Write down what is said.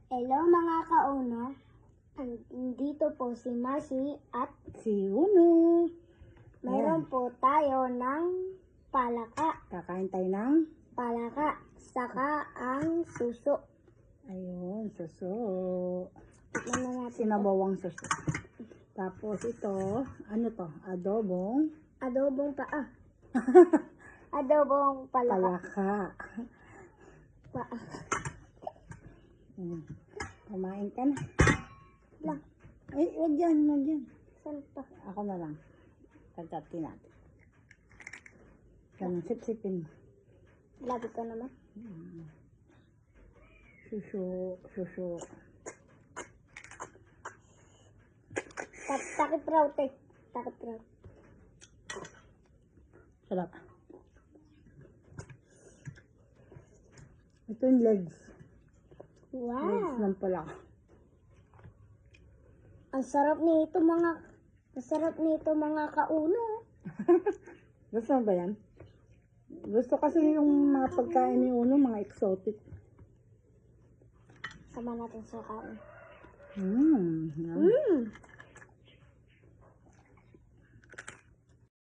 Hello mga kauno, dito po si Masi at Si Uno. meron po tayo ng palaka, Kakain tayo ng, saka ang suso. ayun, suso. Tikman na natin. Sinabawang suso. Tapos ito, ano to? Adobong Adobong Adobong palaka. palaka. Pa- Kumain ka na. Lang. Ay, wag yan, wag yan. Saan pa? Ako na lang. Tagtatin natin. Ganun, sip-sipin mo. Labi ko naman. Suso, suso. Takip raw, te. Takip raw. Sarap. Ito yung legs. Legs Wow! ng palaka. Ang sarap nito mga kauno. Gusto mo ba yan? Gusto kasi yung mga pagkain ni Uno, mga exotic. Sama natin sa kain. Yum.